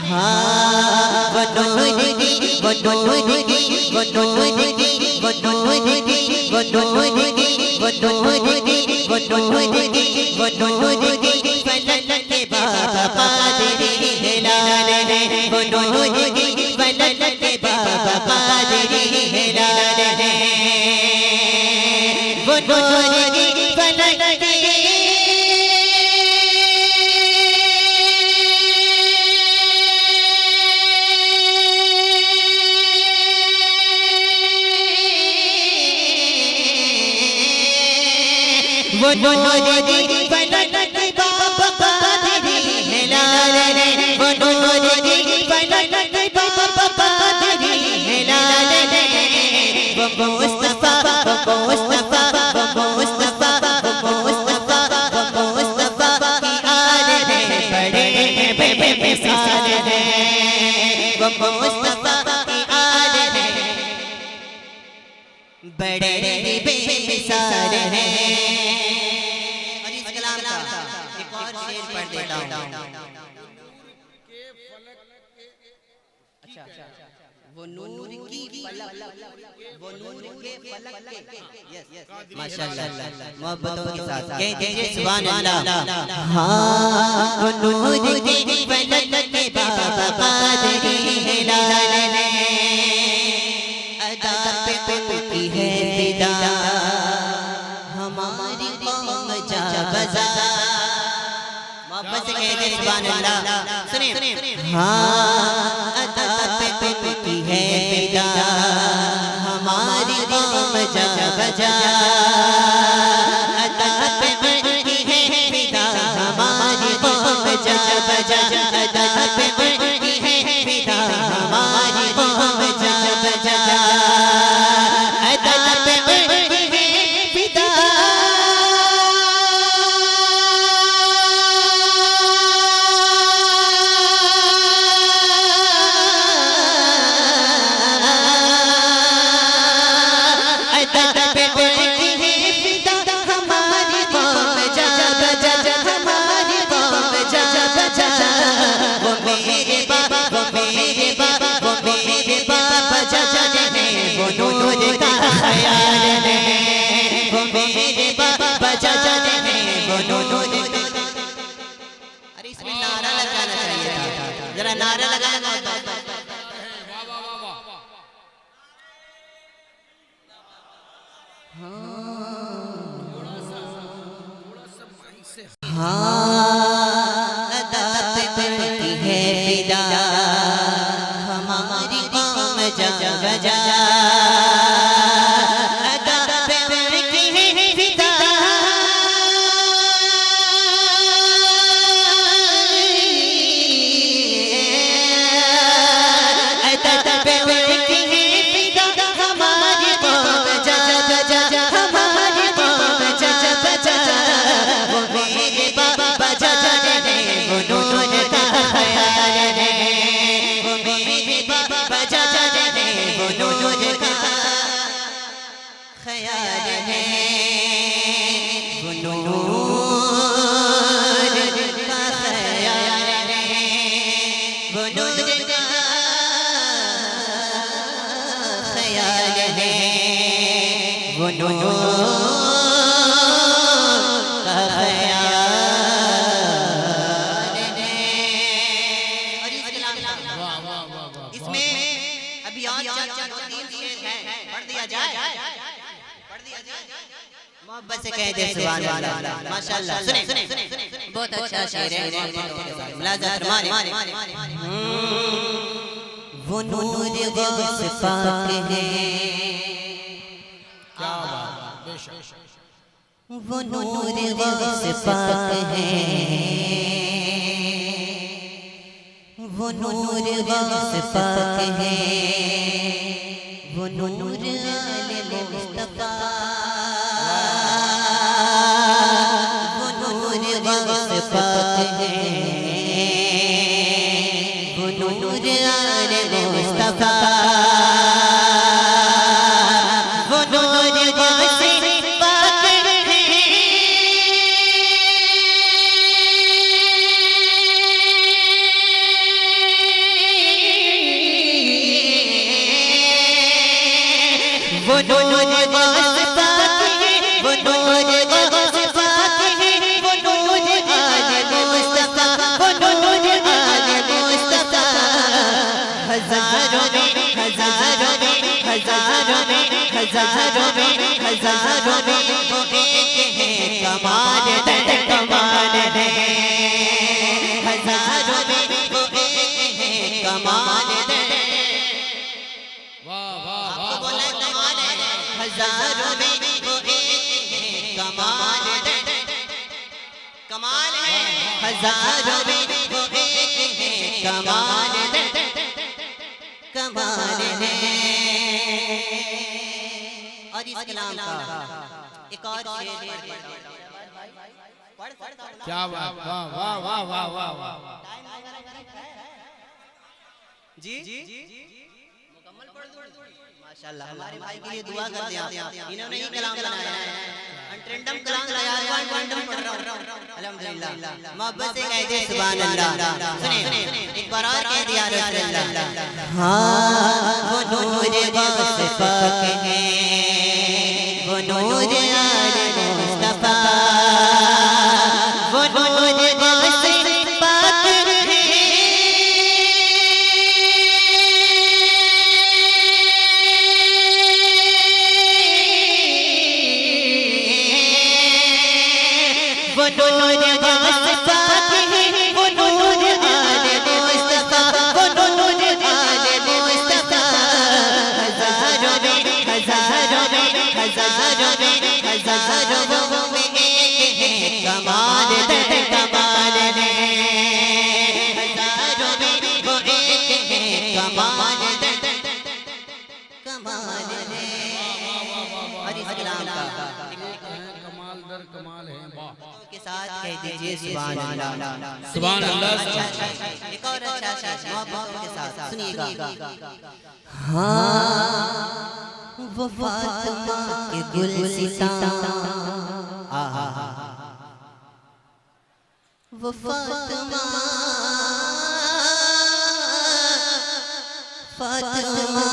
हाँ वो नूर की वो नूर की वो नूर की वो नूर की वो नूर की वो नूर की वो नूर की वो नूर की फलक के बाबा पादरी हिलाल है वो नूर की फलक के बाबा पादरी हिलाल है वो नूर की फलक के वो नूर की फलक के बाबा पादरी हिलाल है वो नूर की फलक के बाबा पादरी हिलाल है वो मुस्तफा वो मुस्तफा वो मुस्तफा वो मुस्तफा वो मुस्तफा की आल है बड़े बेमिसाल है वो मुस्तफा की आल है बड़े बेमिसाल है। पढ़ देता हूँ। अच्छा वो नूर की फलक वो नूर के फलक के यस माशाल्लाह मोहब्बतों के साथ कह दीजिए सुभान अल्लाह। हाँ वो नूर की फलक के बाबा पादरी हिलाल है अदा पे उनकी है फिदा हमारी कौम जा बजा मोहब्बत से कहते सुभान अल्लाह। सुनिए हाँ अदा पे उनकी है फिदा हमारी कौम जा बजा अदा पे उनकी है फिदा हमारी कौम जा बजा अदा पे उनकी है फिदा हमारी कौम जा बजा अदा पे उनकी है फिदा जरा नारा लगाना हाँ अदा पे उनकी है फिदा हमारी कौम जा बजा अदा पे उनकी है फिदा ख्याल है वो नूर का ख्याल है वो नूर का ख्याल है वो नूर का ख्याल है। और इसमें अभी और चार दो तीन शेर हैं पढ़ दिया जाए मोहब्बत से कह दे सुभान अल्लाह माशाल्लाह। सुने बहुत अच्छा शेर है मुलाजा फरमाने वो नूर गौस पाक है क्या बात बेशक वो नूर गौस पाक है वो नूर गौस पाक है वो नूर आले मुस्तफा वो नूर गौस पाक है वो नूर आले मुस्तफा वो नूर गौस पाक है वो नूर गौस पाक है, वो नूर गौस पाक है, वो नूर आले मुस्तफा, वो नूर आले मुस्तफा। हजारों में हजारों में हजारों में हजारों में हजारों में वो एक है, कमाल है कमाल है। हजारों में वो एक है, कमाल है। वाह वाह आपको वाह बोला कमाल है। हजारों में वो एक है, कमाल है कमाल है। हजारों में वो एक है, कमाल है कमाल है। और इस कलाम का एक और शेर क्या बात, वाह वाह वाह वाह वाह वाह। जी मुकम्मल पढ़ दूं? माशाल्लाह, हमारे भाई के लिए दुआ कर दें आप। इन्होंने ही कलाम बनाया है, अनट्रेंडम कलाम तैयार हुआ, अनट्रेंडम पढ़ रहा हूं अल्हम्दुलिल्लाह। मोहब्बत से कह दे सुभान अल्लाह। सुने एक बार और कह दिया रसूल अल्लाह। हाँ वो नूर गौस पाक है, वो नूर आले मुस्तफा, वो नूर गौस पाक है, वो नूर गौस पाक है, वो नूर आले मुस्तफा, वो नूर आले मुस्तफा। हजारों में हजारों में हजारों में हजारों में एक है, कमाल है कमाल है। हजारों में वो एक है, कमाल है कमाल है। और इस कलाम का कमाल दर कमाल है, वाह के साथ कह दीजिए सुभान अल्लाह सुभान अल्लाह। एक और अच्छा मोहब्बतों के साथ सुनिएगा। हाँ वो फातिमा के गुलसिता, आहा वो फातिमा फातिमा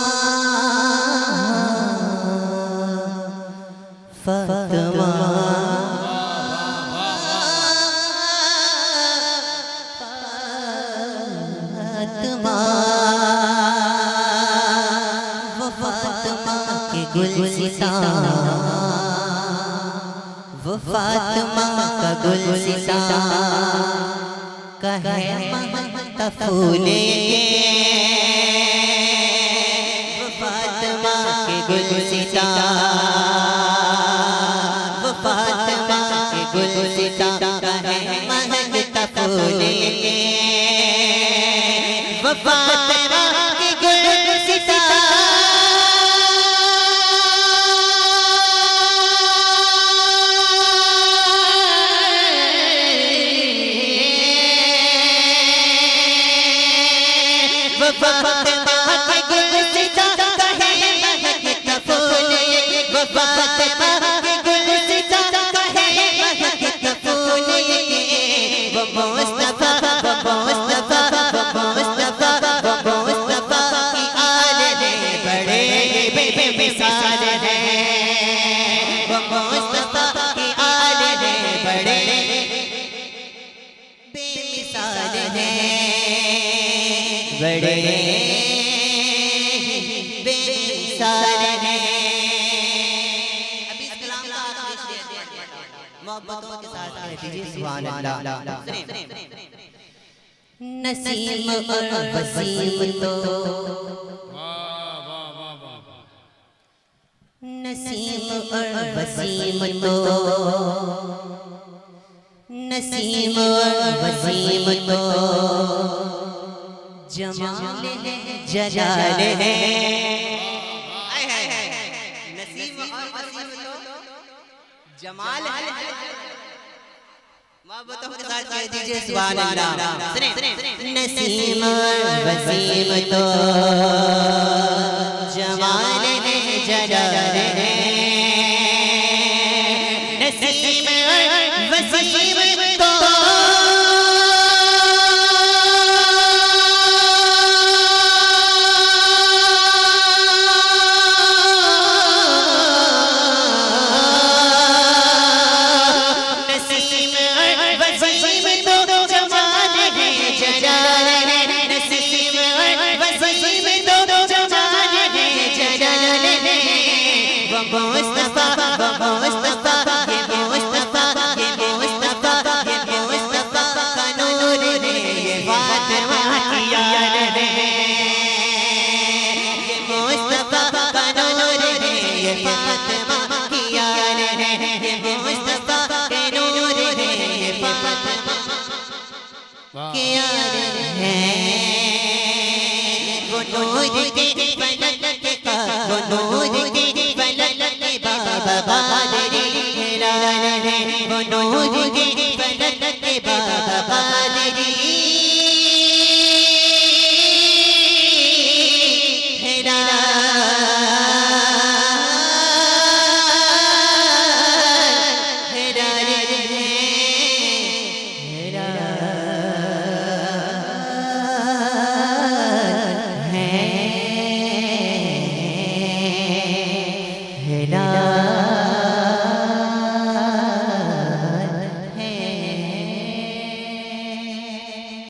फातिमा गुलसिता, वो फातिमा का गुलसिता कहे महकता फूले, वो फातिमा के गुलसिता, वो फातिमा के गुलसिता कहे महकता फूले, वो फातिमा के गुलसिता। फातिमा के गुलसिता कहे महकता फूले, वो फातिमा के गुलसिता कहे महकता फूले, वो मुस्तफा वो मुस्तफा वो मुस्तफा वो मुस्तफा की आले बड़े बेमिसाल है, वो मुस्तफा की आले बड़े बेमिसाल है, बड़े बेमिसाल है। अभी इस कलाम का आखिरी शेर मोहब्बतों के साथ कह दीजिए सुभान अल्लाह। नसीम और वसीम तो वाह वाह वाह वाह। नसीम और वसीम तो नसीम और वसीम तो जमाल है जलाल है। नसीम और वसीम तो जमाल है। मोहब्बतों के साथ कह दीजिए सुभान अल्लाह। सुने नसीम और वसीम तो जमाल है जलाल है। नसीम और वसीम तो नूर के फलक का वो नूर के फलक के बाबा कादरी हेलाल है वो नूर के फलक के बाबा कादरी La